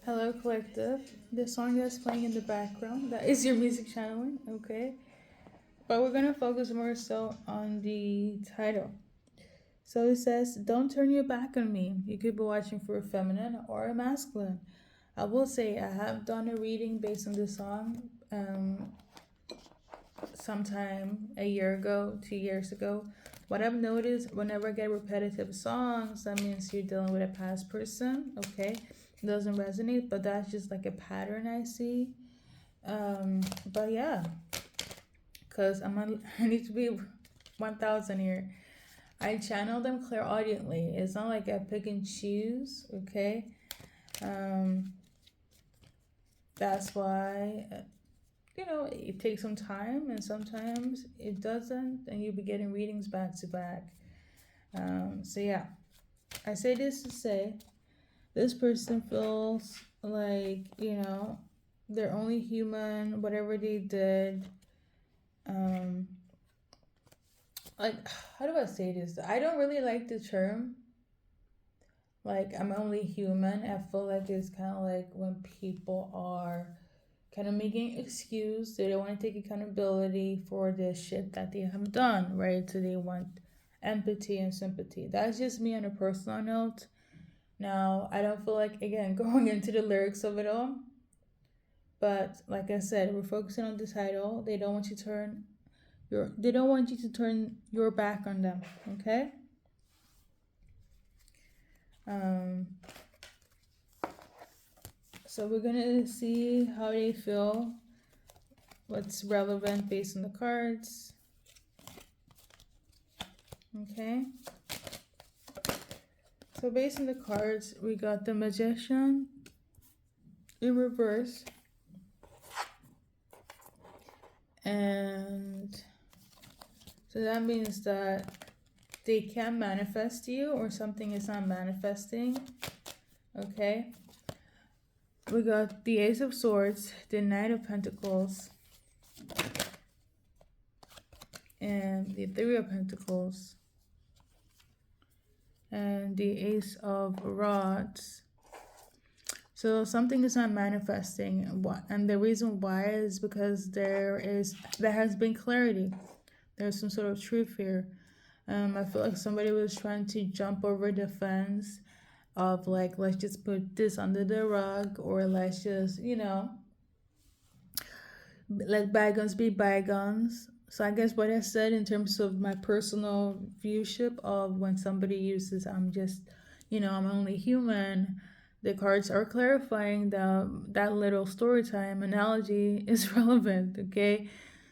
Hello, collective. The song that's playing in the background, that is your music channeling, okay? But we're gonna focus more so on the title. So it says, "Don't turn your back on me." You could be watching for a feminine or a masculine. I will say I have done a reading based on this song sometime a year ago, 2 years ago. What I've noticed whenever I get repetitive songs, that means you're dealing with a past person, okay? It doesn't resonate, but that's just like a pattern I see. But yeah, because I need to be 1000 here. I channel them clairaudiently. It's not like I pick and choose, okay? Um, that's why, it takes some time and sometimes it doesn't, and you'll be getting readings back to back. So yeah, I say this to say this person feels like, they're only human, whatever they did. Um, like, how do I say this? I don't really like the term, like, I'm only human. I feel like it's kind of like when people are kind of making excuse. They don't want to take accountability for the shit that they have done, right? So they want empathy and sympathy. That's just me on a personal note. Now, I don't feel like, again, going into the lyrics of it all, but like I said, we're focusing on the title. They don't want you to turn your back on them, okay? Um, so we're gonna see how they feel, what's relevant based on the cards, okay? So based on the cards, we got the Magician in reverse, and so that means that they can manifest you or something is not manifesting, okay? We got the Ace of Swords, the Knight of Pentacles, and the Three of Pentacles, and the Ace of Rods. So something is not manifesting, and the reason why is because there has been clarity. There's some sort of truth here. I feel like somebody was trying to jump over the fence of like, let's just put this under the rug, or let's just, let bygones be bygones. So I guess what I said in terms of my personal viewship of when somebody uses, I'm only human, the cards are clarifying that little story time analogy is relevant, okay?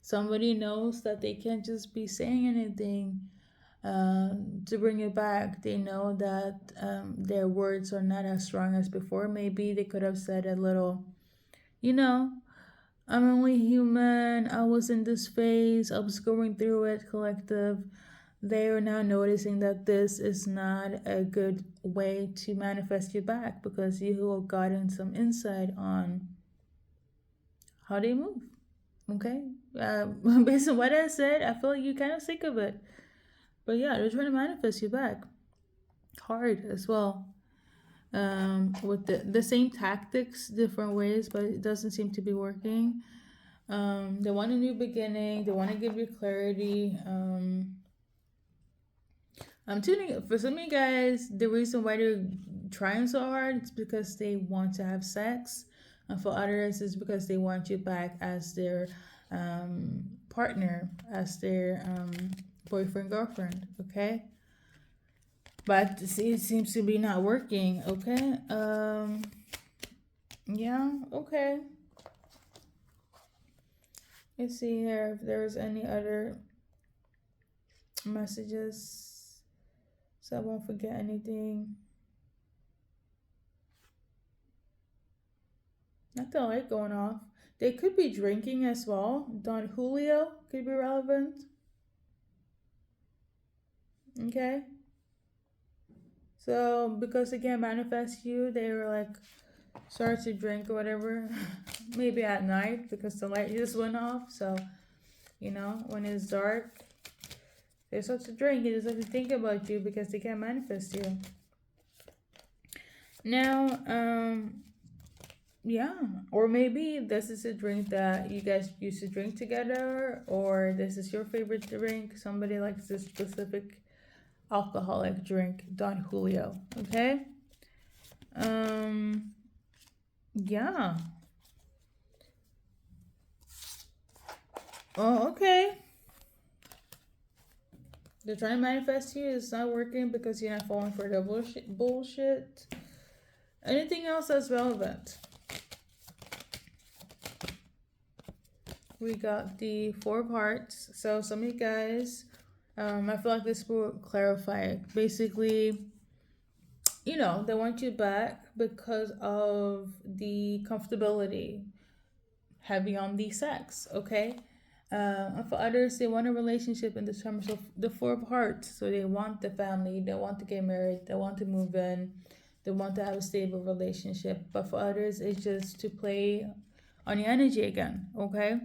Somebody knows that they can't just be saying anything to bring it back. They know that their words are not as strong as before. Maybe they could have said a little, you know, I'm only human. I was in this phase. I was going through it, collective. They are now noticing that this is not a good way to manifest you back because you have gotten some insight on how they move. Okay? Based on what I said, I feel like you're kind of sick of it. But yeah, they're trying to manifest you back. Hard as well. With the same tactics, different ways, but it doesn't seem to be working. They want a new beginning. They want to give you clarity. I'm tuning for some of you guys. The reason why they're trying so hard is because they want to have sex, and for others, it's because they want you back as their partner, as their boyfriend girlfriend. Okay, but see, it seems to be not working. Okay. Yeah. Okay. Let's see here if there's any other messages so I won't forget anything. Nothing like going off. They could be drinking as well. Don Julio could be relevant. Okay. So because they can't manifest you, they were like start to drink or whatever. Maybe at night because the light just went off. So, when it's dark, they start to drink. They just have to think about you because they can't manifest you. Now, Yeah, or maybe this is a drink that you guys used to drink together, or this is your favorite drink. Somebody likes this specific alcoholic drink, Don Julio. Okay. Um. Yeah. Oh, okay. They're trying to manifest you. It's not working because you're not falling for the bullshit. Bullshit. Anything else that's relevant? We got the four parts. So some of you guys, I feel like this will clarify it. Basically, they want you back because of the comfortability, heavy on the sex, okay? And for others, they want a relationship in the terms of the four parts. So they want the family, they want to get married, they want to move in, they want to have a stable relationship. But for others, it's just to play on your energy again, okay?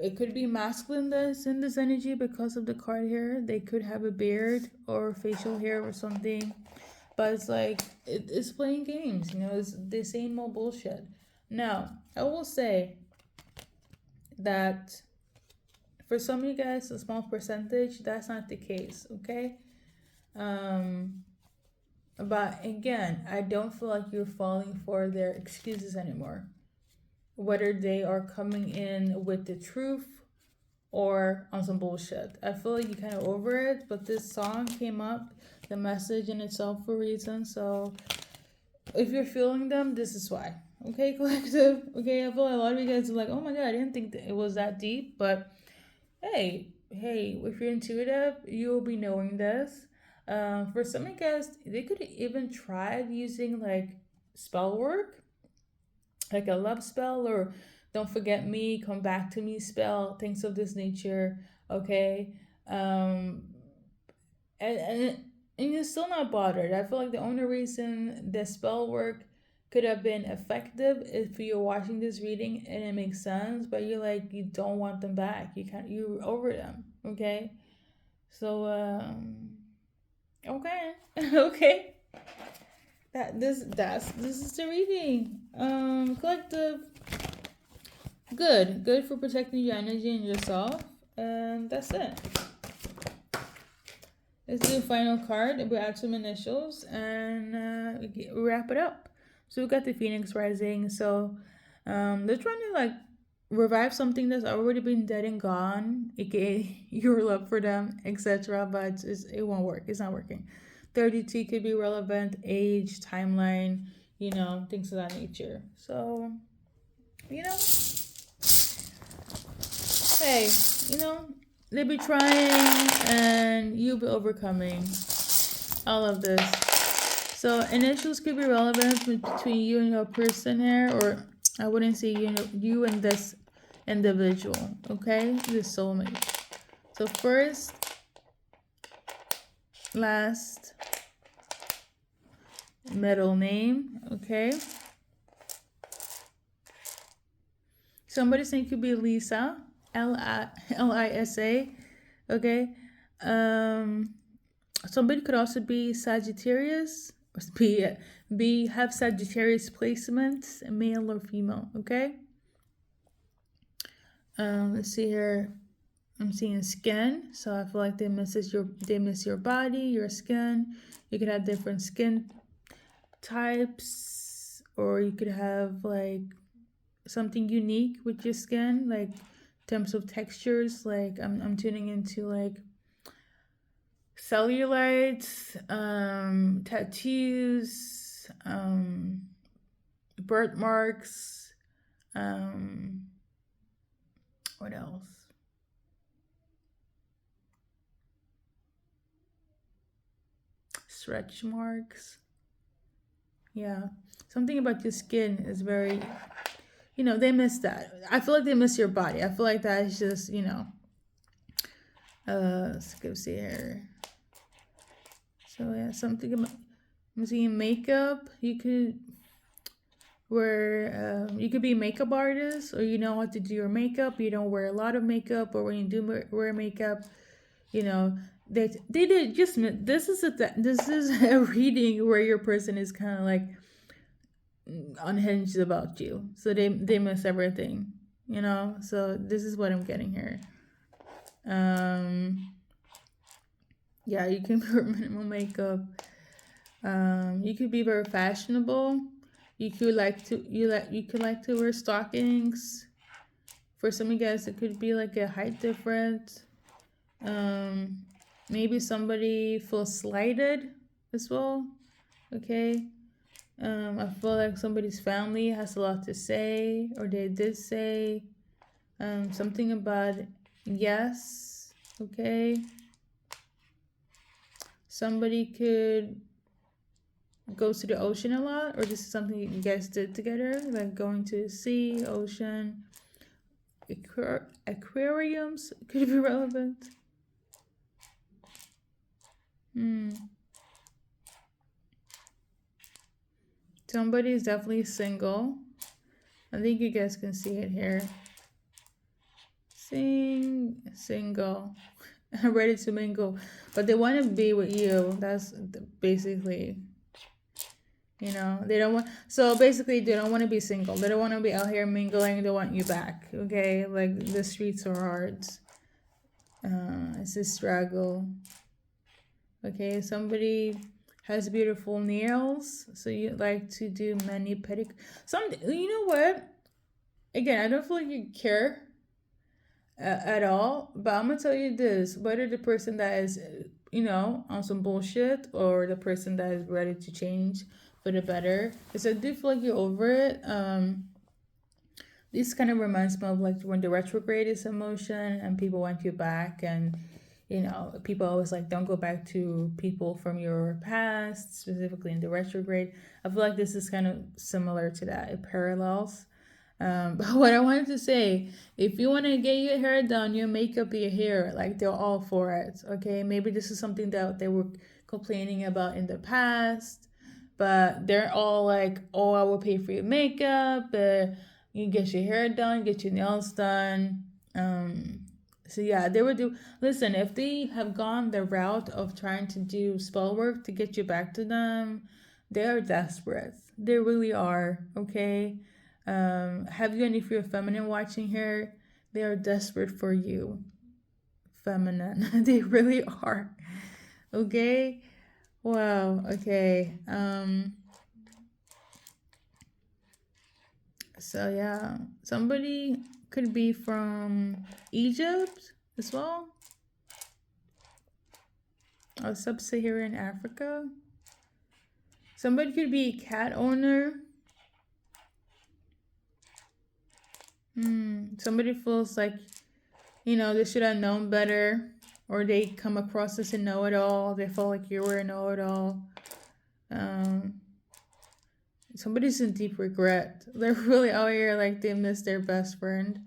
It could be masculine that's in this energy because of the card here. They could have a beard or facial hair or something. But it's like, it's playing games, it's the same old bullshit. Now, I will say that for some of you guys, a small percentage, that's not the case, okay? Um, but again, I don't feel like you're falling for their excuses anymore. Whether they are coming in with the truth or on some bullshit. I feel like you kind of over it, but this song came up, the message in itself for a reason. So if you're feeling them, this is why. Okay, collective. Okay, I feel like a lot of you guys are like, oh my god, I didn't think that it was that deep. But hey, if you're intuitive, you'll be knowing this. For some of you guys, they could even try using like spell work, like a love spell or don't forget me, come back to me spell, things of this nature. Okay. Um, and and you're still not bothered. I feel like the only reason the spell work could have been effective if you're watching this reading and it makes sense, but you're like you don't want them back. You're over them. Okay. So okay. Okay. This is the reading. Collective. Good for protecting your energy and yourself. And that's it. Let's do the final card. We add some initials and we wrap it up. So we got the Phoenix Rising. So they're trying to like revive something that's already been dead and gone, aka your love for them, etc. But it won't work. It's not working. 32 could be relevant, age, timeline, things of that nature. So, hey, they'll be trying and you'll be overcoming all of this. So initials could be relevant between you and your person here, or I wouldn't say you and this individual, okay? The soulmate. So first, last, middle name, okay? Somebody's name could be Lisa, Lisa, okay? Somebody could also be Sagittarius, or have Sagittarius placements, male or female, okay? Let's see here. I'm seeing skin, so I feel like they miss your body, your skin. You could have different skin types, or you could have like something unique with your skin, like in terms of textures. Like I'm tuning into like cellulites, tattoos, birthmarks, what else? Stretch marks. Yeah. Something about your skin is very, they miss that. I feel like they miss your body. I feel like that is just, let's go see here. So yeah, something about, I'm seeing makeup. You could you could be a makeup artist, or you know how to do your makeup. You don't wear a lot of makeup, or when you do wear makeup, they did just, this is a reading where your person is kind of like unhinged about you. So they miss everything, you know? So this is what I'm getting here. Yeah, you can wear minimal makeup. You could be very fashionable. You could like to wear stockings. For some of you guys, it could be like a height difference. Maybe somebody feels slighted as well. Okay. I feel like somebody's family has a lot to say, or they did say something about yes. Okay. Somebody could go to the ocean a lot, or this is something you guys did together, like going to the sea, ocean. Aquariums could be relevant. Somebody is definitely single. I think you guys can see it here. Single. Ready to mingle. But they want to be with you. That's basically, you know, they don't want, so basically they don't want to be single. They don't want to be out here mingling. They want you back. Okay. Like the streets are hard. It's a struggle. Okay. Somebody has beautiful nails. So you like to do many pedicures. You know what? Again, I don't feel like you care at all, but I'm gonna tell you this: whether the person that is, you know, on some bullshit, or the person that is ready to change for the better, because I do feel like you're over it. This kind of reminds me of like when the retrograde is in motion and people want you back, and you know, people always like, don't go back to people from your past, specifically in the retrograde. I feel like this is kind of similar to that. It parallels. But what I wanted to say, if you want to get your hair done, your makeup, your hair, like they're all for it. Okay, maybe this is something that they were complaining about in the past, but they're all like, "Oh, I will pay for your makeup. You get your hair done, get your nails done." So yeah, they would do. Listen, if they have gone the route of trying to do spell work to get you back to them, they are desperate. They really are. Okay. Have you any fear of feminine watching here? They are desperate for you. Feminine. They really are. Okay? Wow. Okay. So yeah. Somebody could be from Egypt as well. Or sub-Saharan Africa. Somebody could be a cat owner. Somebody feels like, you know, they should have known better, or they come across as a know-it-all. They feel like you were a know-it-all. Somebody's in deep regret. They're really out here like they miss their best friend.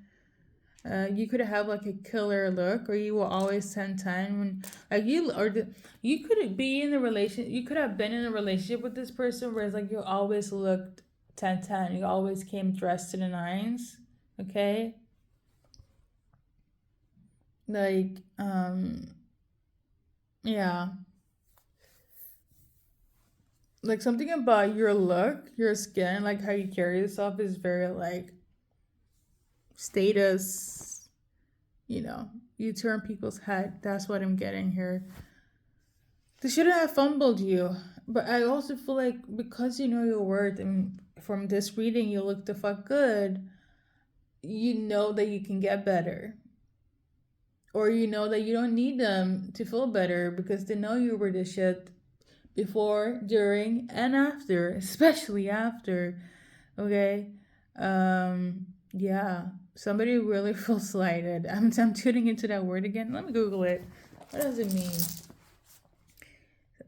You could have like a killer look, or you will always 10-10 when like you could be in a relation. You could have been in a relationship with this person where it's like you always looked 10-10. You always came dressed to the nines. Okay. Like, yeah. Like something about your look, your skin, like how you carry yourself is very like status, you know, you turn people's head. That's what I'm getting here. They shouldn't have fumbled you. But I also feel like because you know your worth and from this reading you look the fuck good, you know that you can get better. Or you know that you don't need them to feel better because they know you were the shit before, during, and after, especially after. Okay. Yeah. Somebody really feels slighted. I'm tuning into that word again. Let me Google it. What does it mean?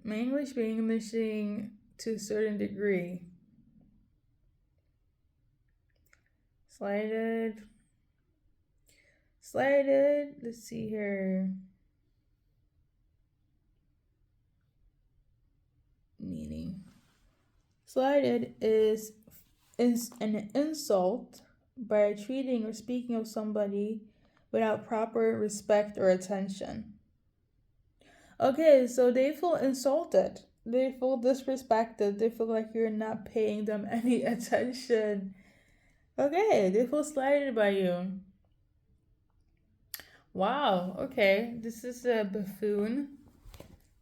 My English being Englishing to a certain degree. Slighted. Let's see here. Meaning. Slighted is an insult by treating or speaking of somebody without proper respect or attention. Okay, so they feel insulted. They feel disrespected. They feel like you're not paying them any attention. Okay, they feel slighted by you. Wow, okay. This is a buffoon.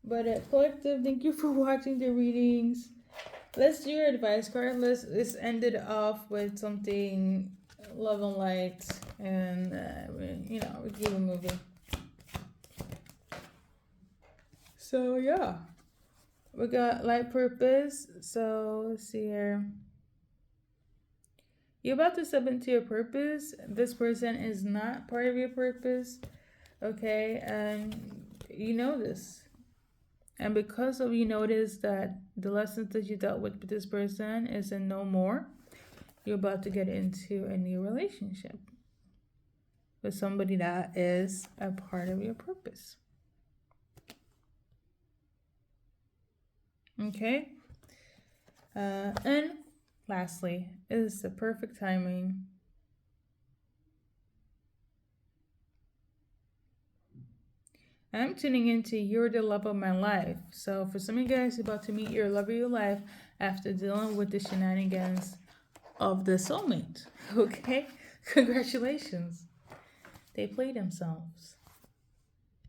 But collective, thank you for watching the readings. Let's do your advice card. Let's end it off with something love and light, and review a movie. So yeah, we got light purpose. So let's see here. You're about to step into your purpose. This person is not part of your purpose, okay? And you know this. And because of you notice that the lessons that you dealt with this person is in no more, you're about to get into a new relationship with somebody that is a part of your purpose. Okay? And lastly, is the perfect timing. I'm tuning into You're the Love of My Life. So for some of you guys, you're about to meet your love of your life after dealing with the shenanigans of the soulmate. Okay? Congratulations. They play themselves.